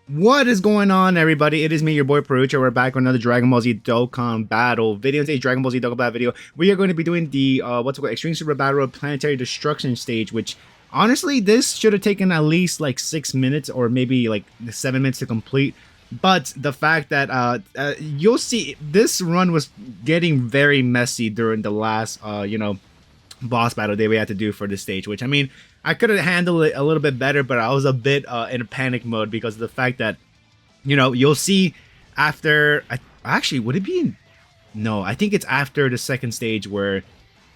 What is going on, everybody? It is me, your boy Perucho. We're back with another Dragon Ball Z Dokkan battle video. In today's Dragon Ball Z Dokkan battle video, we are going to be doing the what's it called, Extreme Super Battle of Planetary Destruction stage. Which honestly, this should have taken at least like 6 minutes or maybe like 7 minutes to complete. But the fact that you'll see, this run was getting very messy during the last boss battle that we had to do for this stage, which I mean, I could have handled it a little bit better, but I was a bit in a panic mode because of the fact that, you'll see after, actually, would it be in, no, I think it's after the second stage where,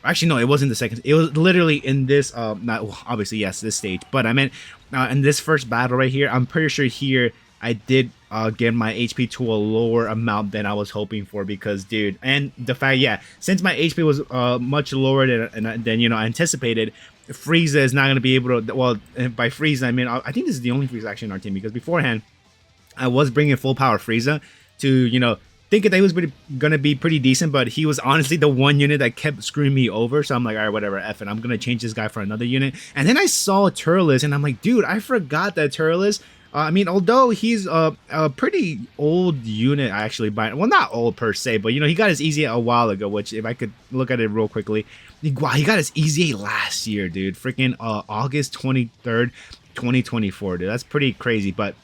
actually, no, it wasn't the second, it was literally in this, not, well, obviously, yes, this stage, but I meant in this first battle right here, I'm pretty sure here, I did get my HP to a lower amount than I was hoping for because, dude, and the fact, yeah, since my HP was much lower than I anticipated, Frieza is not going to be able to, well, by Frieza, I mean, I think this is the only Frieza actually in our team because beforehand, I was bringing full power Frieza to, thinking that he was going to be pretty decent, but he was honestly the one unit that kept screwing me over. So I'm like, all right, whatever, F it. I'm going to change this guy for another unit. And then I saw Turles, and I'm like, dude, I forgot that Turles, I mean, although he's a pretty old unit, actually, well, not old per se, but, he got his EZA a while ago, which, if I could look at it real quickly, wow, he got his EZA last year, dude. Freaking August 23rd, 2024, dude. That's pretty crazy, but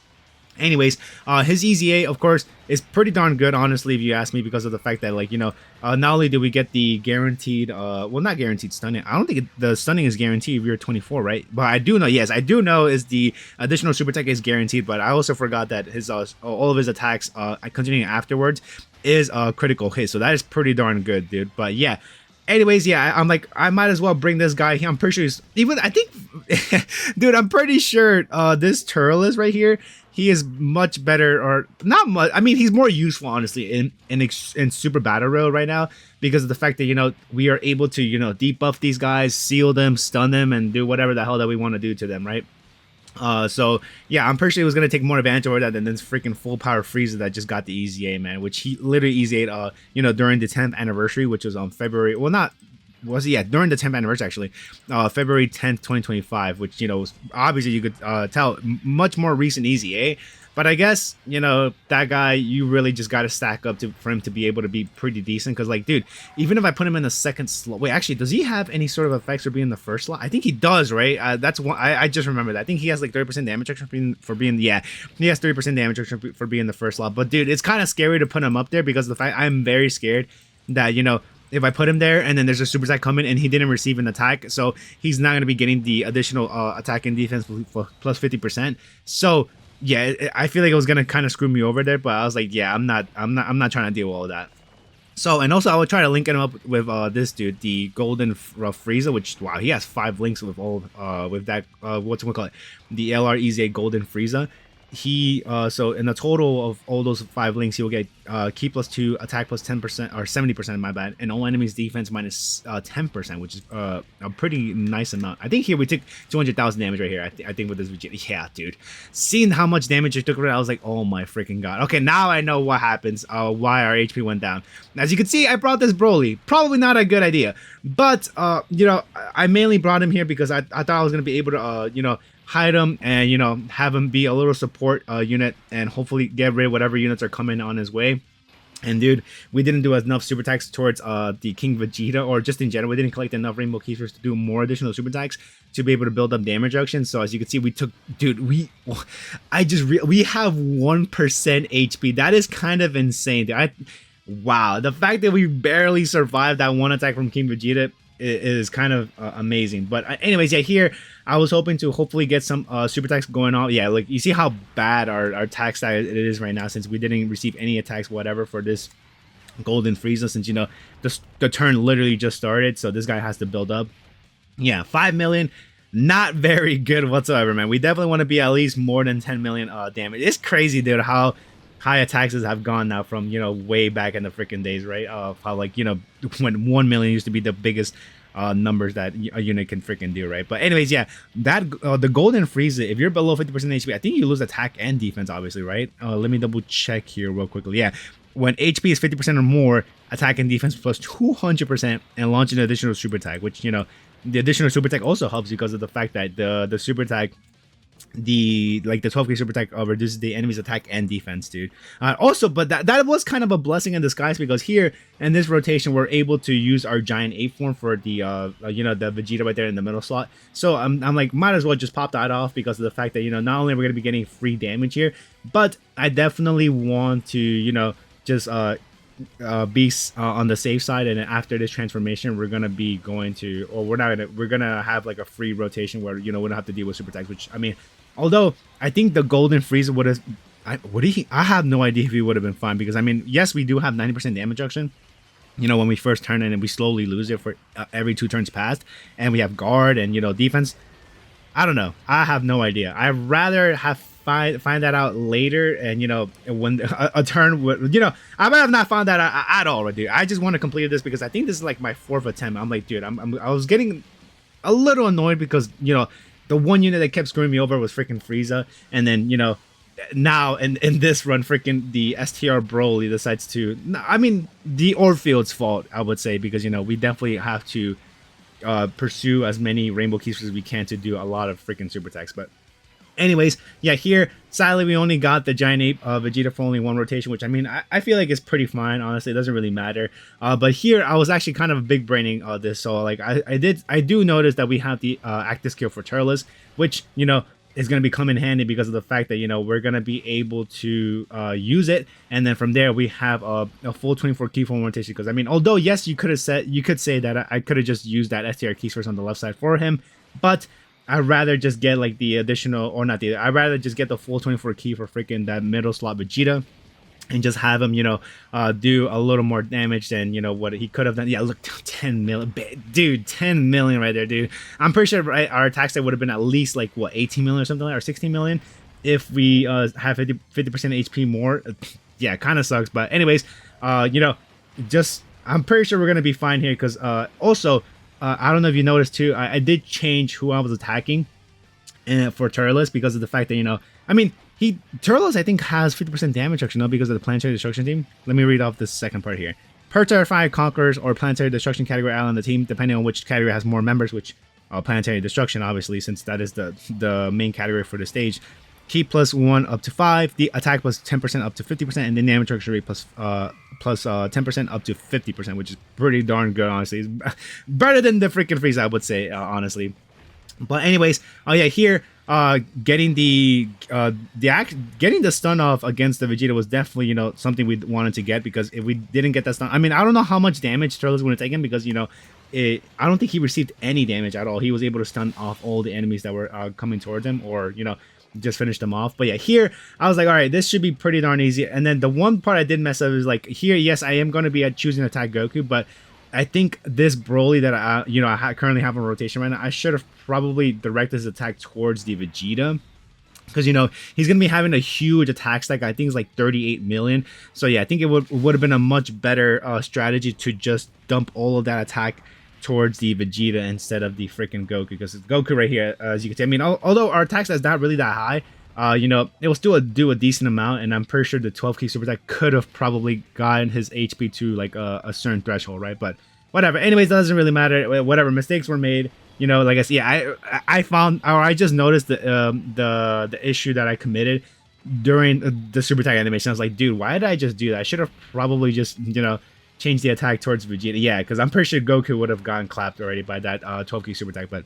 anyways, his EZA, of course, is pretty darn good, honestly, if you ask me, because of the fact that, like, not only do we get the guaranteed, well, not guaranteed stunning. I don't think the stunning is guaranteed if you're 24, right? But I do know, yes, I do know is the additional super attack is guaranteed, but I also forgot that his all of his attacks, continuing afterwards, is a critical hit. So that is pretty darn good, dude. But yeah. Anyways, yeah, I'm like, I might as well bring this guy. I'm pretty sure he's even, I think, dude, I'm pretty sure this Turles right here, he is much better, or not much. I mean, he's more useful, honestly, in Super Battle Royale right now because of the fact that, we are able to, debuff these guys, seal them, stun them, and do whatever the hell that we want to do to them, right? So yeah, I'm pretty sure he was gonna take more advantage over that than this freaking full power Frieza that just got the EZA, man, which he literally EZA'd, during the 10th anniversary, which was on February, well, not was it, yeah, during the 10th anniversary, actually, February 10th, 2025, which, was obviously you could tell much more recent EZA. But I guess, that guy, you really just got to stack up for him to be able to be pretty decent. Because, like, dude, even if I put him in the second slot... Wait, actually, does he have any sort of effects for being in the first slot? I think he does, right? That's one. I just remembered that. I think he has, like, 30% damage reduction for being... Yeah, he has 30% damage reduction for being the first slot. But, dude, it's kind of scary to put him up there because of the fact I'm very scared that, if I put him there and then there's a super attack coming and he didn't receive an attack, so he's not going to be getting the additional attack and defense plus 50%. So... yeah, I feel like it was gonna kind of screw me over there, but I was like, yeah, I'm not trying to deal with all that. So, and also I would try to link him up with this dude, the Golden Frieza, which, wow, he has 5 links with all with that what's we call it, the LR EZA Golden Frieza. He so in the total of all those 5 links, he will get key plus 2, attack plus 10% or 70%, my bad, and all enemies defense minus 10%, which is a pretty nice amount. I think here we took 200,000 damage right here. I think with this Vegeta. Yeah, dude, seeing how much damage it took, I was like, oh my freaking god. Okay, now I know what happens, why our HP went down. As you can see, I brought this Broly. Probably not a good idea, but I mainly brought him here because I thought I was gonna be able to hide him and have him be a little support unit and hopefully get rid of whatever units are coming on his way. And dude, we didn't do enough super attacks towards the King Vegeta, or just in general, we didn't collect enough rainbow keys to do more additional super attacks to be able to build up damage reduction. So as you can see, we took, dude, we have 1% HP. That is kind of insane, dude. Wow, the fact that we barely survived that one attack from King Vegeta is kind of amazing. But anyways, yeah, here I was hoping to hopefully get some super attacks going on. Yeah, like you see how bad our attack stat it is right now, since we didn't receive any attacks whatever for this Golden Frieza, since the turn literally just started, so this guy has to build up. Yeah, 5 million, not very good whatsoever, man. We definitely want to be at least more than 10 million damage. It's crazy, dude, how high attacks have gone now from way back in the freaking days, right? How, like, when 1 million used to be the biggest numbers that a unit can freaking do, right? But anyways, yeah, that the Golden Frieza, if you're below 50% HP, I think you lose attack and defense, obviously, right? Let me double check here real quickly. Yeah, when HP is 50% or more, attack and defense plus 200%, and launch an additional super attack, which the additional super attack also helps because of the fact that the super attack the 12k super attack reduces the enemy's attack and defense, dude. Also, but that was kind of a blessing in disguise, because here in this rotation we're able to use our giant ape form for the the Vegeta right there in the middle slot. So I'm like, might as well just pop that off, because of the fact that not only are we going to be getting free damage here, but I definitely want to just be on the safe side. And then after this transformation, we're gonna be going to, or we're gonna have like a free rotation where we don't have to deal with super attacks, which I mean, although I think the golden Frieza would have, I have no idea if he would have been fine, because I mean, yes, we do have 90% damage reduction when we first turn in, and we slowly lose it for every 2 turns past, and we have guard and defense. I don't know, I have no idea. I'd rather have find that out later, and when a turn would, I might have not found that out at all, right, dude. I just want to complete this because I think this is like my 4th attempt. I'm like, dude, I was getting a little annoyed because the one unit that kept screwing me over was freaking Frieza, and then now in this run, freaking the STR Broly decides to, I mean, the Orfield's fault, I would say, because we definitely have to pursue as many rainbow keys as we can to do a lot of freaking super attacks. But anyways, yeah, here sadly we only got the giant ape Vegeta for only 1 rotation, which I mean, I feel like is pretty fine, honestly. It doesn't really matter. But here I was actually kind of big braining this, so like I do notice that we have the active skill for Turles, which is going to be come in handy because of the fact that we're going to be able to use it, and then from there we have a full 24 key form rotation. Because I mean, although yes, you could say that I could have just used that STR key source on the left side for him, but I'd rather just get like the additional, or not the, I'd rather just get the full 24 key for freaking that middle slot Vegeta, and just have him, do a little more damage than, what he could have done. Yeah, look, 10 million, dude, 10 million right there, dude. I'm pretty sure our attack stat would have been at least like, what, 18 million or something, or 16 million if we have 50% HP more. Yeah, kind of sucks. But anyways, just, I'm pretty sure we're going to be fine here, because also, I don't know if you noticed too, I did change who I was attacking for Turles, because of the fact that, I mean, Turles I think has 50% damage reduction, because of the Planetary Destruction team. Let me read off this second part here. Per terrified conquerors or Planetary Destruction category ally on the team, depending on which category has more members, which Planetary Destruction, obviously, since that is the main category for the stage. Keep +1 up to 5, the attack +10% up to 50%, and the damage reduction rate plus 10% up to 50%, which is pretty darn good, honestly. It's better than the freaking Frieza, I would say, honestly. But anyways, yeah, here getting the stun off against the Vegeta was definitely something we wanted to get, because if we didn't get that stun, I mean, I don't know how much damage Turles would have taken, because I don't think he received any damage at all. He was able to stun off all the enemies that were coming towards him, or just finish them off. But yeah, here I was like, all right, this should be pretty darn easy. And then the one part I did mess up is like, here, yes, I am going to be choosing attack Goku, but I think this Broly that I currently have in rotation right now, I should have probably directed his attack towards the Vegeta, because he's going to be having a huge attack stack. I think it's like 38 million. So yeah, I think it would have been a much better strategy to just dump all of that attack towards the Vegeta instead of the freaking Goku, because Goku right here, as you can see, I mean, although our attack stat is not really that high, it will still do a decent amount, and I'm pretty sure the 12 key super attack could have probably gotten his HP to like a certain threshold, right? But whatever. Anyways, that doesn't really matter. Whatever, mistakes were made. Like I said, yeah, I found, or I just noticed the issue that I committed during the super attack animation. I was like, dude, why did I just do that? I should have probably just change the attack towards Vegeta. Yeah, because I'm pretty sure Goku would have gotten clapped already by that 12 key super attack, but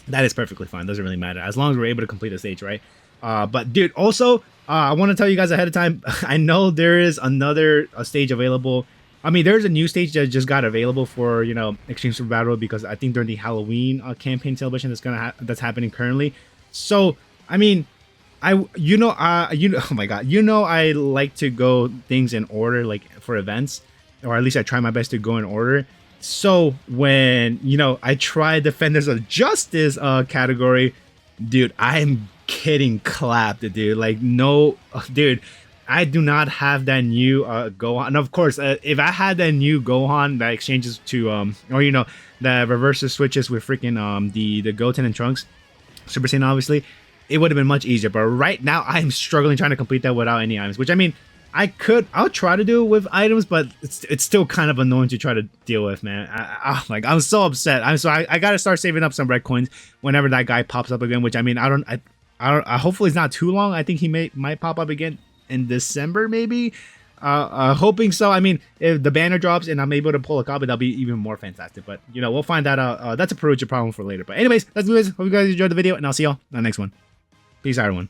that is perfectly fine. Doesn't really matter as long as we're able to complete the stage, right? But dude, also I want to tell you guys ahead of time, I know there is another stage available. I mean, there's a new stage that just got available for Extreme Super Battle, because I think during the Halloween campaign celebration that's happening currently. So I mean, oh my god, I like to go things in order, like for events, or at least I try my best to go in order. So when I try Defenders of Justice category, dude, I'm getting clapped, dude. Like, no, dude, I do not have that new Gohan. And of course, if I had that new Gohan that exchanges to or that reverses switches with freaking the Goten and Trunks Super Saiyan, obviously, it would have been much easier. But right now, I'm struggling trying to complete that without any items, which I mean, I'll try to do it with items, but it's still kind of annoying to try to deal with, man. I'm so upset. I gotta start saving up some red coins whenever that guy pops up again, which I mean, I hopefully it's not too long. I think he might pop up again in December, maybe. Hoping so. I mean, if the banner drops and I'm able to pull a copy, that'll be even more fantastic. But you know, we'll find that out. That's a Perucho problem for later. But anyways, let's do this. Hope you guys enjoyed the video, and I'll see y'all in the next one. Peace out, everyone.